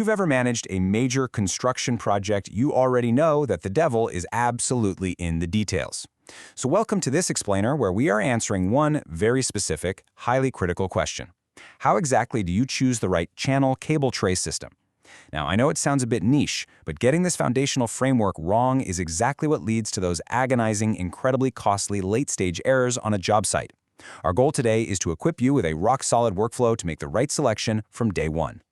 you've ever managed a major construction project, you already know that the devil is absolutely in the details. So welcome to this explainer where we are answering one very specific, highly critical question. How exactly do you choose the right channel cable tray system? Now, I know it sounds a bit niche, but getting this foundational framework wrong is exactly what leads to those agonizing, incredibly costly late-stage errors on a job site. Our goal today is to equip you with a rock-solid workflow to make the right selection from day one.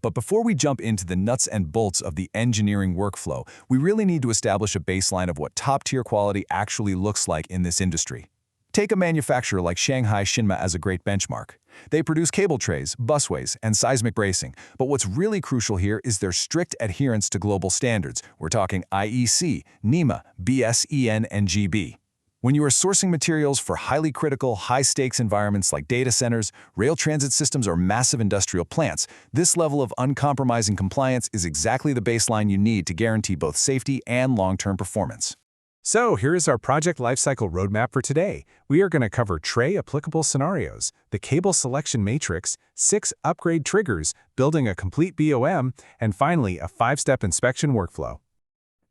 But before we jump into the nuts and bolts of the engineering workflow, we really need to establish a baseline of what top-tier quality actually looks like in this industry. Take a manufacturer like Shanghai Xinma as a great benchmark. They produce cable trays, busways, and seismic bracing, but what's really crucial here is their strict adherence to global standards. We're talking IEC, NEMA, BSEN, and GB. When you are sourcing materials for highly critical, high-stakes environments like data centers, rail transit systems, or massive industrial plants, this level of uncompromising compliance is exactly the baseline you need to guarantee both safety and long-term performance. So here is our project lifecycle roadmap for today. We are going to cover tray applicable scenarios, the cable selection matrix, 6 upgrade triggers, building a complete BOM, and finally a 5-step inspection workflow.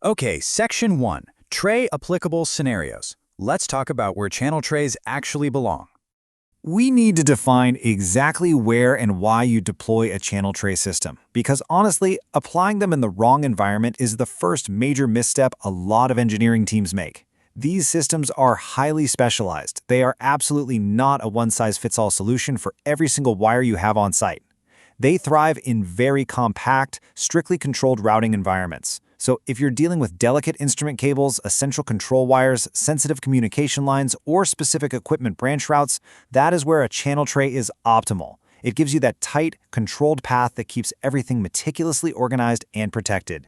Okay, Section 1, Tray Applicable Scenarios. Let's talk about where channel trays actually belong. We need to define exactly where and why you deploy a channel tray system, because honestly, applying them in the wrong environment is the first major misstep a lot of engineering teams make. These systems are highly specialized. They are absolutely not a one-size-fits-all solution for every single wire you have on site. They thrive in very compact, strictly controlled routing environments. So if you're dealing with delicate instrument cables, essential control wires, sensitive communication lines, or specific equipment branch routes, that is where a channel tray is optimal. It gives you that tight, controlled path that keeps everything meticulously organized and protected.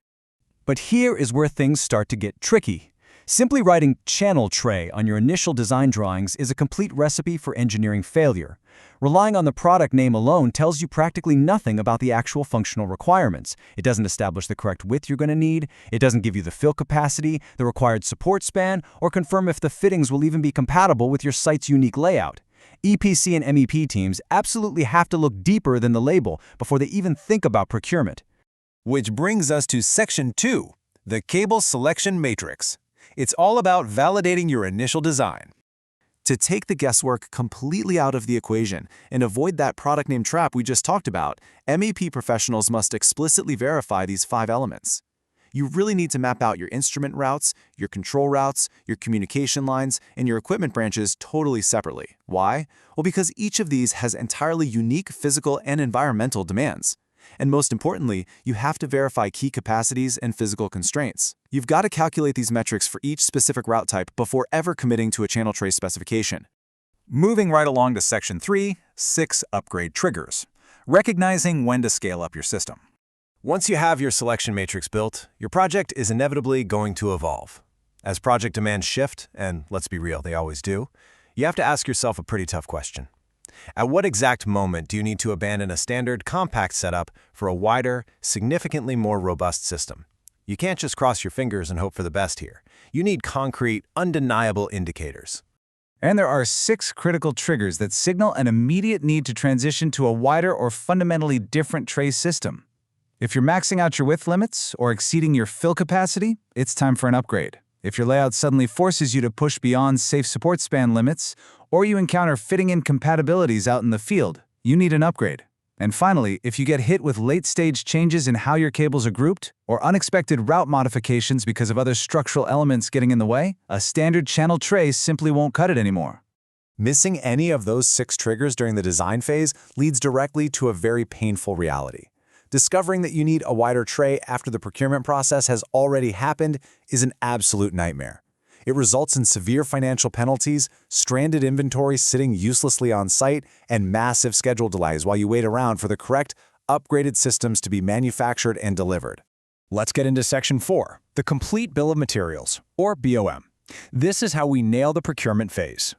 But here is where things start to get tricky. Simply writing channel tray on your initial design drawings is a complete recipe for engineering failure. Relying on the product name alone tells you practically nothing about the actual functional requirements. It doesn't establish the correct width you're going to need, it doesn't give you the fill capacity, the required support span, or confirm if the fittings will even be compatible with your site's unique layout. EPC and MEP teams absolutely have to look deeper than the label before they even think about procurement. Which brings us to Section 2, the Cable Selection Matrix. It's all about validating your initial design. To take the guesswork completely out of the equation and avoid that product name trap we just talked about, MEP professionals must explicitly verify these 5 elements. You really need to map out your instrument routes, your control routes, your communication lines, and your equipment branches totally separately. Why? Well, because each of these has entirely unique physical and environmental demands. And most importantly, you have to verify key capacities and physical constraints. You've got to calculate these metrics for each specific route type before ever committing to a channel tray specification. Moving right along to Section 3, 6 upgrade triggers. Recognizing when to scale up your system. Once you have your selection matrix built, your project is inevitably going to evolve. As project demands shift, and let's be real, they always do, you have to ask yourself a pretty tough question. At what exact moment do you need to abandon a standard compact setup for a wider, significantly more robust system? You can't just cross your fingers and hope for the best here. You need concrete, undeniable indicators. And there are 6 critical triggers that signal an immediate need to transition to a wider or fundamentally different tray system. If you're maxing out your width limits or exceeding your fill capacity, it's time for an upgrade. If your layout suddenly forces you to push beyond safe support span limits, or you encounter fitting incompatibilities out in the field, you need an upgrade. And finally, if you get hit with late-stage changes in how your cables are grouped, or unexpected route modifications because of other structural elements getting in the way, a standard channel tray simply won't cut it anymore. Missing any of those 6 triggers during the design phase leads directly to a very painful reality. Discovering that you need a wider tray after the procurement process has already happened is an absolute nightmare. It results in severe financial penalties, stranded inventory sitting uselessly on site, and massive schedule delays while you wait around for the correct, upgraded systems to be manufactured and delivered. Let's get into Section 4, the Complete Bill of Materials, or BOM. This is how we nail the procurement phase.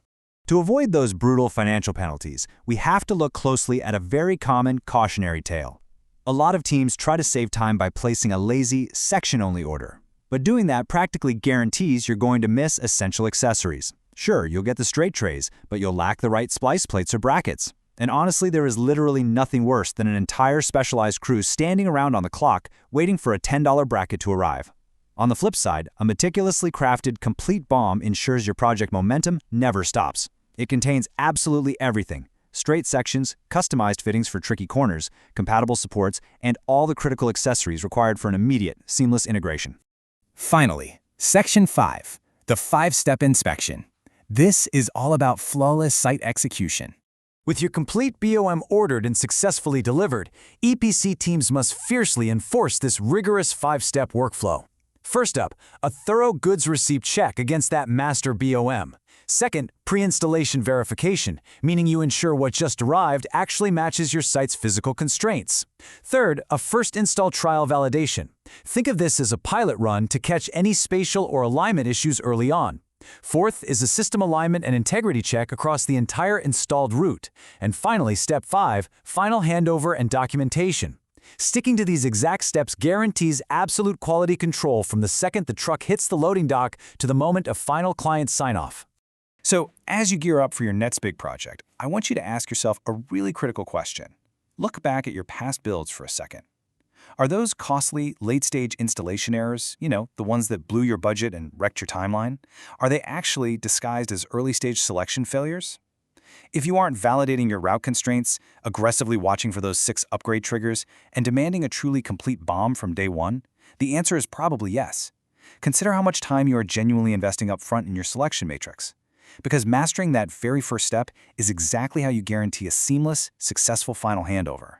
To avoid those brutal financial penalties, we have to look closely at a very common cautionary tale. A lot of teams try to save time by placing a lazy, section-only order. But doing that practically guarantees you're going to miss essential accessories. Sure, you'll get the straight trays, but you'll lack the right splice plates or brackets. And honestly, there is literally nothing worse than an entire specialized crew standing around on the clock waiting for a $10 bracket to arrive. On the flip side, a meticulously crafted, complete BOM ensures your project momentum never stops. It contains absolutely everything: straight sections, customized fittings for tricky corners, compatible supports, and all the critical accessories required for an immediate, seamless integration. Finally, Section 5, the 5-step inspection. This is all about flawless site execution. With your complete BOM ordered and successfully delivered, EPC teams must fiercely enforce this rigorous 5-step workflow. First up, a thorough goods receipt check against that master BOM. Second, pre-installation verification, meaning you ensure what just arrived actually matches your site's physical constraints. Third, a first install trial validation. Think of this as a pilot run to catch any spatial or alignment issues early on. Fourth is a system alignment and integrity check across the entire installed route. And finally, step 5, final handover and documentation. Sticking to these exact steps guarantees absolute quality control from the second the truck hits the loading dock to the moment of final client sign-off. So, as you gear up for your next big project, I want you to ask yourself a really critical question. Look back at your past builds for a second. Are those costly, late-stage installation errors, the ones that blew your budget and wrecked your timeline, are they actually disguised as early-stage selection failures? If you aren't validating your route constraints, aggressively watching for those 6 upgrade triggers, and demanding a truly complete BOM from day one, the answer is probably yes. Consider how much time you are genuinely investing up front in your selection matrix. Because mastering that very first step is exactly how you guarantee a seamless, successful final handover.